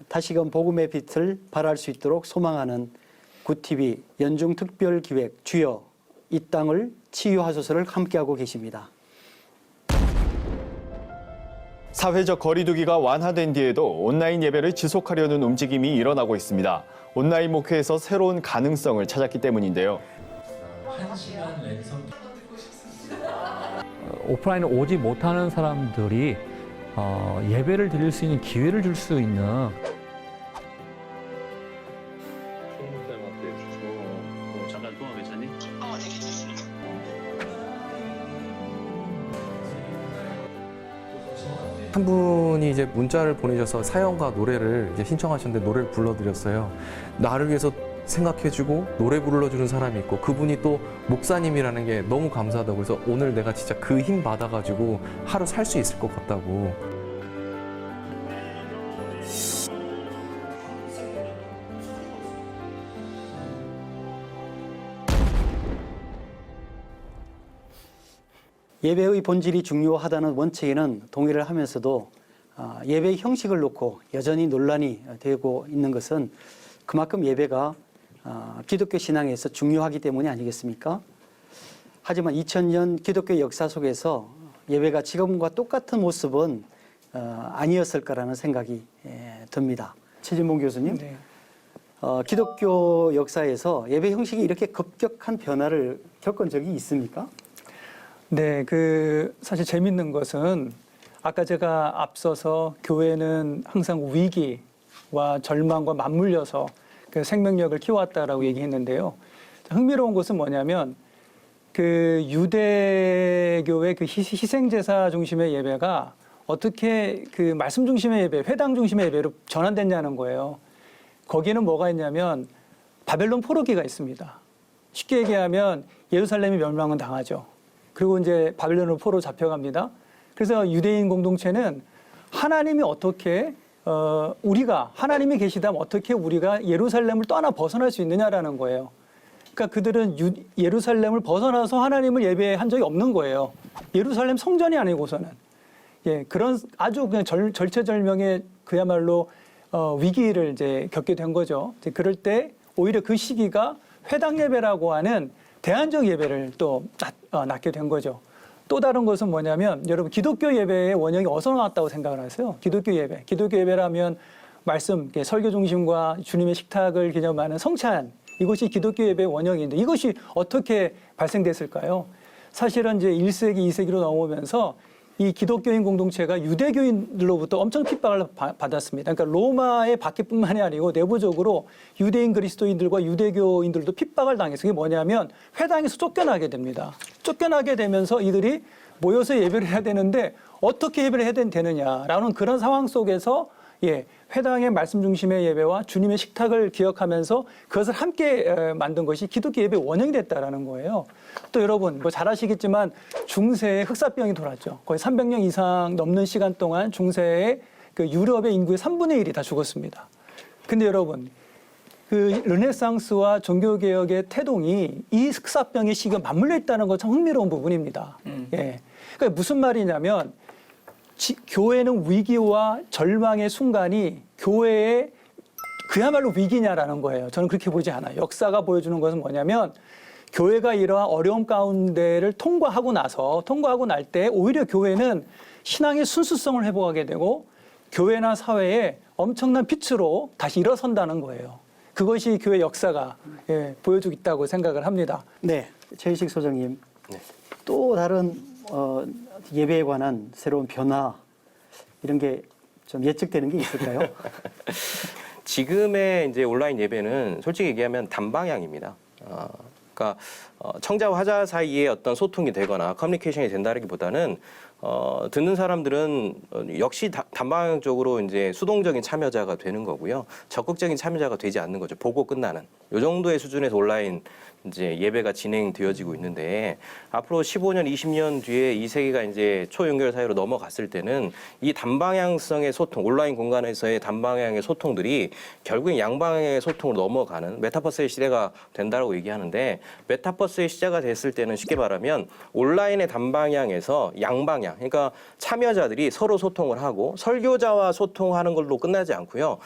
다시금 복음의 빛을 발할 수 있도록 소망하는 굿TV 연중 특별 기획 주여 이 땅을 치유하소서를 함께하고 계십니다. 사회적 거리두기가 완화된 뒤에도 온라인 예배를 지속하려는 움직임이 일어나고 있습니다. 온라인 목회에서 새로운 가능성을 찾았기 때문인데요. 오프라인에 오지 못하는 사람들이 예배를 드릴 수 있는 기회를 줄 수 있는 잠깐 통화 괜찮니? 한 분이 이제 문자를 보내셔서 사연과 노래를 이제 신청하셨는데 노래를 불러드렸어요. 나를 위해서 생각해주고 노래 불러주는 사람이 있고 그분이 또 목사님이라는 게 너무 감사하다고 그래서 오늘 내가 진짜 그 힘 받아가지고 하루 살 수 있을 것 같다고. 예배의 본질이 중요하다는 원칙에는 동의를 하면서도 예배의 형식을 놓고 여전히 논란이 되고 있는 것은 그만큼 예배가 기독교 신앙에서 중요하기 때문이 아니겠습니까? 하지만 2000년 기독교 역사 속에서 예배가 지금과 똑같은 모습은 아니었을 거라는 생각이 듭니다. 최진봉 교수님, 네. 기독교 역사에서 예배 형식이 이렇게 급격한 변화를 겪은 적이 있습니까? 네, 사실 재밌는 것은 아까 제가 앞서서 교회는 항상 위기와 절망과 맞물려서 그 생명력을 키워왔다라고 얘기했는데요. 흥미로운 것은 뭐냐면 그 유대교의 그 희생제사 중심의 예배가 어떻게 그 말씀 중심의 예배, 회당 중심의 예배로 전환됐냐는 거예요. 거기는 뭐가 있냐면 바벨론 포로기가 있습니다. 쉽게 얘기하면 예루살렘이 멸망은 당하죠. 그리고 이제 바벨론으로 포로 잡혀갑니다. 그래서 유대인 공동체는 하나님이 어떻게 우리가 하나님이 계시다면 어떻게 우리가 예루살렘을 떠나 벗어날 수 있느냐라는 거예요. 그러니까 그들은 예루살렘을 벗어나서 하나님을 예배한 적이 없는 거예요. 예루살렘 성전이 아니고서는. 예, 그런 아주 그냥 절체절명의 그야말로 위기를 이제 겪게 된 거죠. 이제 그럴 때 오히려 그 시기가 회당 예배라고 하는 대안적 예배를 또 낳게 된 거죠. 또 다른 것은 뭐냐면 여러분 기독교 예배의 원형이 어디서 나왔다고 생각을 하세요? 기독교 예배. 기독교 예배라면 말씀, 설교 중심과 주님의 식탁을 기념하는 성찬. 이것이 기독교 예배의 원형인데 이것이 어떻게 발생됐을까요? 사실은 이제 1세기, 2세기로 넘어오면서 이 기독교인 공동체가 유대교인들로부터 엄청 핍박을 받았습니다. 그러니까 로마의 밖에뿐만이 아니고 내부적으로 유대인 그리스도인들과 유대교인들도 핍박을 당해서 그게 뭐냐면 회당에서 쫓겨나게 됩니다. 쫓겨나게 되면서 이들이 모여서 예배를 해야 되는데 어떻게 예배를 해야 되느냐라는 그런 상황 속에서 회당의 말씀 중심의 예배와 주님의 식탁을 기억하면서 그것을 함께 만든 것이 기독교 예배의 원형이 됐다라는 거예요. 또 여러분 잘 아시겠지만 중세에 흑사병이 돌았죠. 거의 300년 이상 넘는 시간 동안 중세의 그 유럽의 인구의 3분의 1이 다 죽었습니다. 근데 여러분 그 르네상스와 종교개혁의 태동이 이 흑사병의 시기가 맞물려 있다는 건 참 흥미로운 부분입니다. 그러니까 무슨 말이냐면 교회는 위기와 절망의 순간이 교회의 그야말로 위기냐라는 거예요. 저는 그렇게 보지 않아요. 역사가 보여주는 것은 뭐냐면 교회가 이러한 어려움 가운데를 통과하고 날 때 오히려 교회는 신앙의 순수성을 회복하게 되고 교회나 사회에 엄청난 빛으로 다시 일어선다는 거예요. 그것이 교회 역사가 보여주고 있다고 생각을 합니다. 네, 최희식 소장님. 네. 또 다른 예배에 관한 새로운 변화 이런 게 좀 예측되는 게 있을까요? 지금의 이제 온라인 예배는 솔직히 얘기하면 단방향입니다. 그러니까 청자와 화자 사이에 어떤 소통이 되거나 커뮤니케이션이 된다기보다는 듣는 사람들은 역시 단방향적으로 이제 수동적인 참여자가 되는 거고요. 적극적인 참여자가 되지 않는 거죠. 보고 끝나는. 이 정도의 수준에서 온라인 이제 예배가 진행되어지고 있는데 앞으로 15년, 20년 뒤에 이 세계가 이제 초연결 사회로 넘어갔을 때는 이 단방향성의 소통, 온라인 공간에서의 단방향의 소통들이 결국엔 양방향의 소통으로 넘어가는 메타버스의 시대가 된다고 얘기하는데 메타버스의 시대가 됐을 때는 쉽게 말하면 온라인의 단방향에서 양방향 그러니까 참여자들이 서로 소통을 하고 설교자와 소통하는 걸로 끝나지 않고요.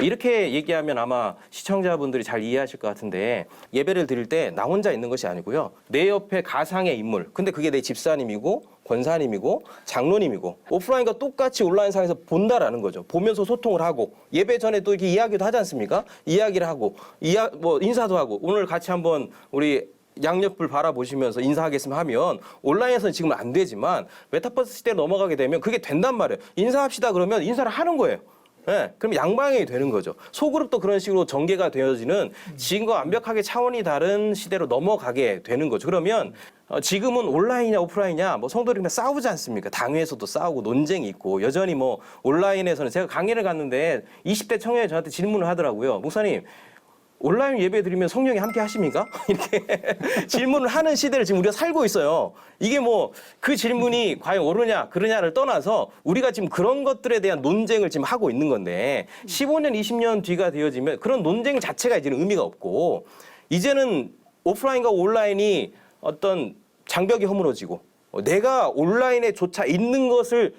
이렇게 얘기하면 아마 시청자분들이 잘 이해하실 것 같은데 예배를 드릴 때 나 혼자 있는 것이 아니고요. 내 옆에 가상의 인물, 근데 그게 내 집사님이고 권사님이고 장로님이고 오프라인과 똑같이 온라인상에서 본다라는 거죠. 보면서 소통을 하고 예배 전에 또 이렇게 이야기도 하지 않습니까? 이야기를 하고 뭐 인사도 하고 오늘 같이 한번 우리 양옆을 바라보시면서 인사하겠으면 하면 온라인에서는 지금은 안 되지만 메타버스 시대에 넘어가게 되면 그게 된단 말이에요. 인사합시다 그러면 인사를 하는 거예요. 네, 그럼 양방향이 되는 거죠. 소그룹도 그런 식으로 전개가 되어지는 지금과 완벽하게 차원이 다른 시대로 넘어가게 되는 거죠. 그러면 지금은 온라인이냐 오프라인이냐 뭐 성도들이 싸우지 않습니까? 당회에서도 싸우고 논쟁이 있고 여전히 뭐 온라인에서는 제가 강의를 갔는데 20대 청년이 저한테 질문을 하더라고요. 목사님 온라인 예배 드리면 성령이 함께 하십니까? 이렇게 질문을 하는 시대를 지금 우리가 살고 있어요. 이게 뭐 그 질문이 과연 옳으냐 그러냐를 떠나서 우리가 지금 그런 것들에 대한 논쟁을 지금 하고 있는 건데 15년 20년 뒤가 되어지면 그런 논쟁 자체가 이제는 의미가 없고 이제는 오프라인과 온라인이 어떤 장벽이 허물어지고 내가 온라인에조차 있는 것을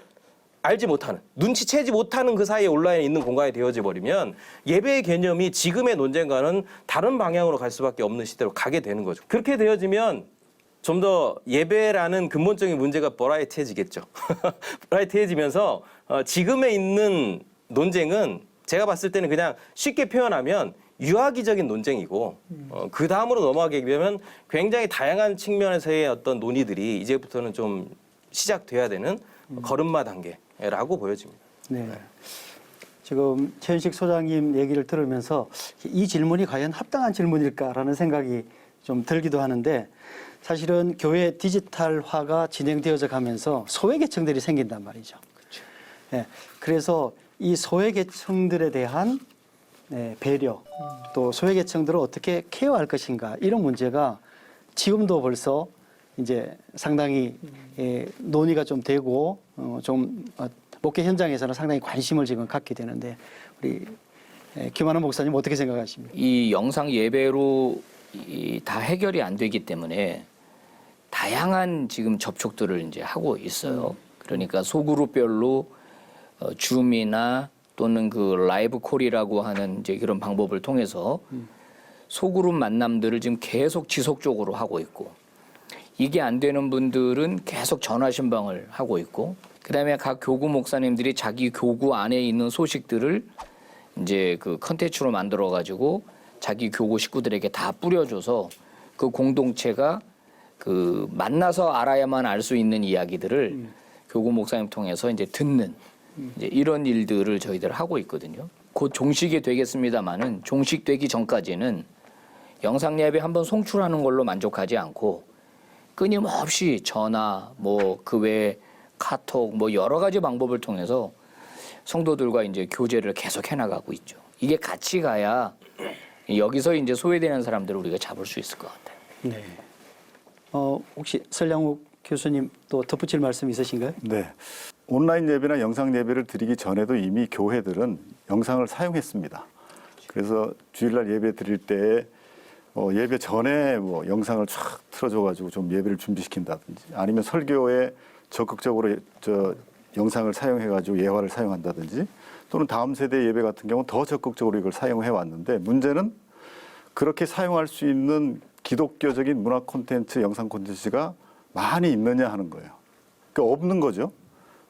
알지 못하는, 눈치채지 못하는 그 사이에 온라인에 있는 공간이 되어져 버리면 예배의 개념이 지금의 논쟁과는 다른 방향으로 갈 수밖에 없는 시대로 가게 되는 거죠. 그렇게 되어지면 좀 더 예배라는 근본적인 문제가 버라이어티해지겠죠. 버라이어티해지면서 지금에 있는 논쟁은 제가 봤을 때는 그냥 쉽게 표현하면 유아기적인 논쟁이고 그 다음으로 넘어가게 되면 굉장히 다양한 측면에서의 어떤 논의들이 이제부터는 좀 시작돼야 되는 걸음마 단계라고 보여집니다. 네. 지금 최현식 소장님 얘기를 들으면서 이 질문이 과연 합당한 질문일까라는 생각이 좀 들기도 하는데 사실은 교회 디지털화가 진행되어져 가면서 소외계층들이 생긴단 말이죠. 그렇죠. 네. 그래서 이 소외계층들에 대한 배려 또 소외계층들을 어떻게 케어할 것인가 이런 문제가 지금도 벌써 이제 상당히 논의가 좀 되고 좀 목회 현장에서는 상당히 관심을 지금 갖게 되는데 우리 김한원 목사님 어떻게 생각하십니까? 이 영상 예배로 다 해결이 안 되기 때문에 다양한 지금 접촉들을 이제 하고 있어요. 그러니까 소그룹별로 줌이나 또는 그 라이브 콜이라고 하는 이제 그런 방법을 통해서 소그룹 만남들을 지금 계속 지속적으로 하고 있고 이게 안 되는 분들은 계속 전화 신방을 하고 있고 그다음에 각 교구 목사님들이 자기 교구 안에 있는 소식들을 이제 그 컨텐츠로 만들어 가지고 자기 교구 식구들에게 다 뿌려줘서 그 공동체가 그 만나서 알아야만 알 수 있는 이야기들을 교구 목사님 통해서 이제 듣는 이제 이런 일들을 저희들 하고 있거든요. 곧 종식이 되겠습니다만은 종식되기 전까지는 영상 예배 한번 송출하는 걸로 만족하지 않고 끊임없이 전화, 뭐 그 외에 카톡, 뭐 여러 가지 방법을 통해서 성도들과 이제 교제를 계속 해나가고 있죠. 이게 같이 가야 여기서 이제 소외되는 사람들을 우리가 잡을 수 있을 것 같아요. 네. 혹시 설량욱 교수님 또 덧붙일 말씀 있으신가요? 네. 온라인 예배나 영상 예배를 드리기 전에도 이미 교회들은 영상을 사용했습니다. 그래서 주일날 예배 드릴 때 예배 전에 뭐 영상을 쫙 틀어줘가지고 좀 예배를 준비시킨다든지 아니면 설교에 적극적으로 영상을 사용해가지고 예화를 사용한다든지 또는 다음 세대 예배 같은 경우는 더 적극적으로 이걸 사용해 왔는데 문제는 그렇게 사용할 수 있는 기독교적인 문화 콘텐츠, 영상 콘텐츠가 많이 있느냐 하는 거예요. 그러니까 없는 거죠.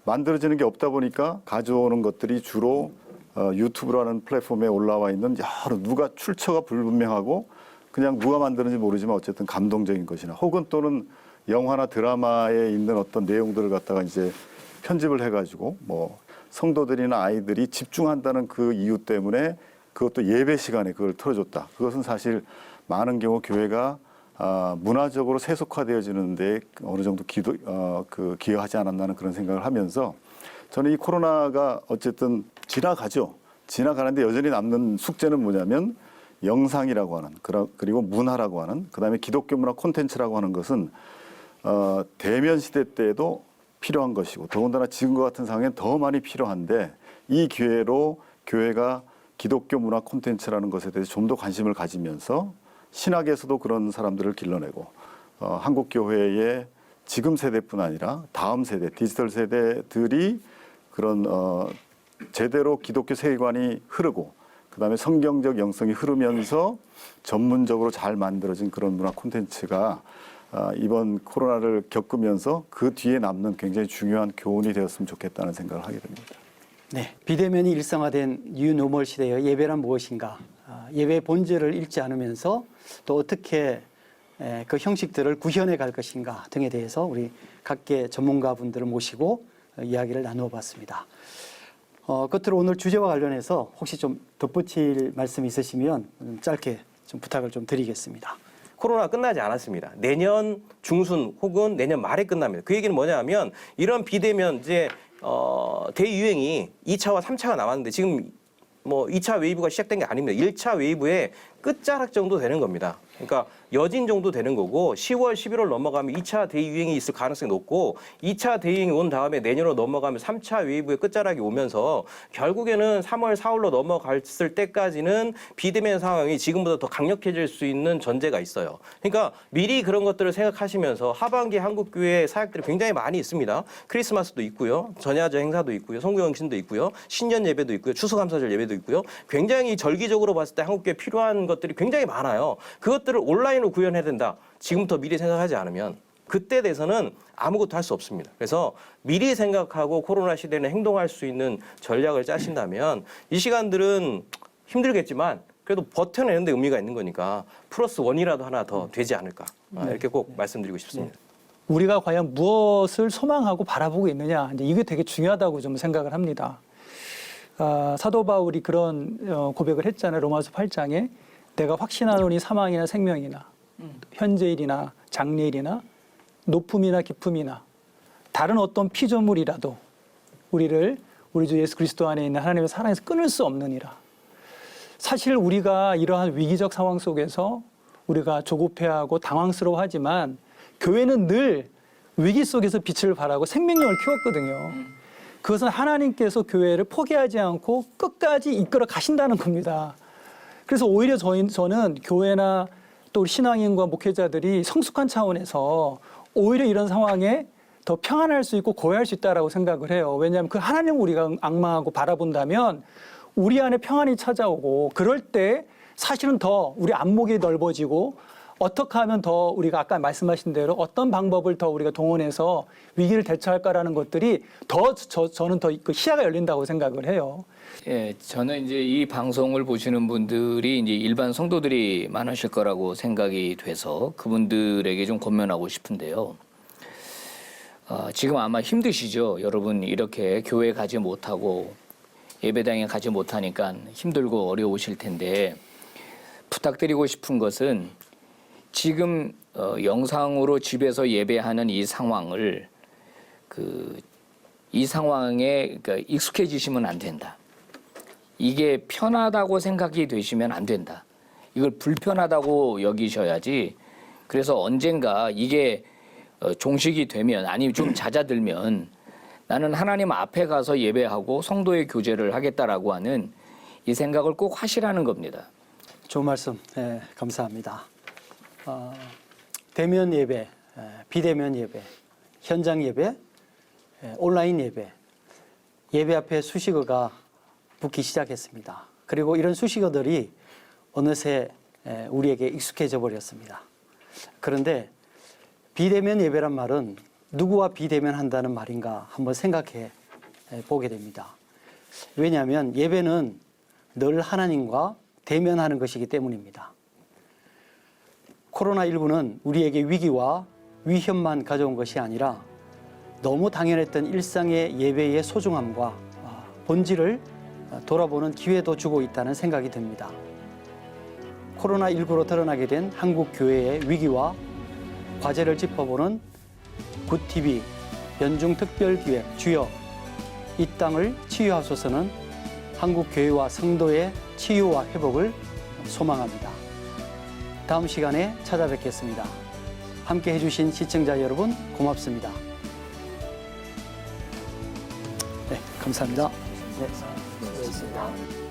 만들어지는 게 없다 보니까 가져오는 것들이 주로 유튜브라는 플랫폼에 올라와 있는 여러 누가 출처가 불분명하고 그냥 누가 만드는지 모르지만 어쨌든 감동적인 것이나 혹은 또는 영화나 드라마에 있는 어떤 내용들을 갖다가 이제 편집을 해가지고 뭐 성도들이나 아이들이 집중한다는 그 이유 때문에 그것도 예배 시간에 그걸 틀어줬다. 그것은 사실 많은 경우 교회가 문화적으로 세속화되어지는데 어느 정도 기여하지 않았나는 그런 생각을 하면서 저는 이 코로나가 어쨌든 지나가죠. 지나가는데 여전히 남는 숙제는 뭐냐면 영상이라고 하는 그리고 문화라고 하는 그다음에 기독교 문화 콘텐츠라고 하는 것은 대면 시대 때에도 필요한 것이고 더군다나 지금과 같은 상황엔 더 많이 필요한데 이 기회로 교회가 기독교 문화 콘텐츠라는 것에 대해서 좀 더 관심을 가지면서 신학에서도 그런 사람들을 길러내고 한국 교회의 지금 세대뿐 아니라 다음 세대, 디지털 세대들이 그런 제대로 기독교 세계관이 흐르고 그다음에 성경적 영성이 흐르면서 전문적으로 잘 만들어진 그런 문화 콘텐츠가 이번 코로나를 겪으면서 그 뒤에 남는 굉장히 중요한 교훈이 되었으면 좋겠다는 생각을 하게 됩니다. 네, 비대면이 일상화된 뉴노멀 시대의 예배란 무엇인가? 예배의 본질을 잃지 않으면서 또 어떻게 그 형식들을 구현해 갈 것인가 등에 대해서 우리 각계 전문가분들을 모시고 이야기를 나누어 봤습니다. 끝으로 오늘 주제와 관련해서 혹시 좀 덧붙일 말씀이 있으시면 짧게 좀 부탁을 좀 드리겠습니다. 코로나 끝나지 않았습니다. 내년 중순 혹은 내년 말에 끝납니다. 그 얘기는 뭐냐 하면 이런 비대면 이제 대유행이 2차와 3차가 남았는데 지금 뭐 2차 웨이브가 시작된 게 아닙니다. 1차 웨이브의 끝자락 정도 되는 겁니다. 그러니까 여진 정도 되는 거고 10월, 11월 넘어가면 2차 대유행이 있을 가능성이 높고 2차 대유행이 온 다음에 내년으로 넘어가면 3차 웨이브의 끝자락이 오면서 결국에는 3월, 4월로 넘어갔을 때까지는 비대면 상황이 지금보다 더 강력해질 수 있는 전제가 있어요. 그러니까 미리 그런 것들을 생각하시면서 하반기 한국교회 사역들이 굉장히 많이 있습니다. 크리스마스도 있고요. 전야제 행사도 있고요. 성교영신도 있고요. 신년 예배도 있고요. 추수감사절 예배도 있고요. 굉장히 절기적으로 봤을 때 한국교회에 필요한 것들이 굉장히 많아요. 그것들을 온라인으로 구현해야 된다. 지금부터 미리 생각하지 않으면 그때 돼서는 아무것도 할 수 없습니다. 그래서 미리 생각하고 코로나 시대는 행동할 수 있는 전략을 짜신다면 이 시간들은 힘들겠지만 그래도 버텨내는 데 의미가 있는 거니까 플러스 원이라도 하나 더 되지 않을까. 이렇게 꼭 말씀드리고 싶습니다. 우리가 과연 무엇을 소망하고 바라보고 있느냐, 이제 이게 되게 중요하다고 좀 생각을 합니다. 사도 바울이 그런 고백을 했잖아요. 로마서 8장에 내가 확신하노니 사망이나 생명이나 현재일이나 장래일이나 높음이나 깊음이나 다른 어떤 피조물이라도 우리를 우리 주 예수 그리스도 안에 있는 하나님의 사랑에서 끊을 수 없느니라. 사실 우리가 이러한 위기적 상황 속에서 우리가 조급해하고 당황스러워하지만 교회는 늘 위기 속에서 빛을 발하고 생명력을 키웠거든요. 그것은 하나님께서 교회를 포기하지 않고 끝까지 이끌어 가신다는 겁니다. 그래서 오히려 저는 교회나 또 우리 신앙인과 목회자들이 성숙한 차원에서 오히려 이런 상황에 더 평안할 수 있고 고요할 수 있다고 생각을 해요. 왜냐하면 그 하나님을 우리가 악망하고 바라본다면 우리 안에 평안이 찾아오고 그럴 때 사실은 더 우리 안목이 넓어지고 어떻게 하면 더 우리가 아까 말씀하신 대로 어떤 방법을 더 우리가 동원해서 위기를 대처할까라는 것들이 더 저는 더 그 시야가 열린다고 생각을 해요. 예, 저는 이제 이 방송을 보시는 분들이 이제 일반 성도들이 많으실 거라고 생각이 돼서 그분들에게 좀 권면하고 싶은데요. 지금 아마 힘드시죠? 여러분 이렇게 교회 가지 못하고 예배당에 가지 못하니까 힘들고 어려우실 텐데 부탁드리고 싶은 것은 지금 영상으로 집에서 예배하는 이 상황을 이 상황에 그러니까 익숙해지시면 안 된다. 이게 편하다고 생각이 되시면 안 된다. 이걸 불편하다고 여기셔야지. 그래서 언젠가 이게 종식이 되면 아니면 좀 잦아들면 나는 하나님 앞에 가서 예배하고 성도의 교제를 하겠다라고 하는 이 생각을 꼭 하시라는 겁니다. 좋은 말씀 감사합니다. 대면 예배, 비대면 예배, 현장 예배, 온라인 예배, 예배 앞에 수식어가 붙기 시작했습니다. 그리고 이런 수식어들이 어느새 우리에게 익숙해져 버렸습니다. 그런데 비대면 예배란 말은 누구와 비대면 한다는 말인가 한번 생각해 보게 됩니다. 왜냐하면 예배는 늘 하나님과 대면하는 것이기 때문입니다. 코로나19는 우리에게 위기와 위험만 가져온 것이 아니라 너무 당연했던 일상의 예배의 소중함과 본질을 돌아보는 기회도 주고 있다는 생각이 듭니다. 코로나19로 드러나게 된 한국 교회의 위기와 과제를 짚어보는 굿TV 연중 특별기획 주여 이 땅을 치유하소서는 한국 교회와 성도의 치유와 회복을 소망합니다. 다음 시간에 찾아뵙겠습니다. 함께 해주신 시청자 여러분 고맙습니다. 네, 감사합니다. 네, 수고하셨습니다.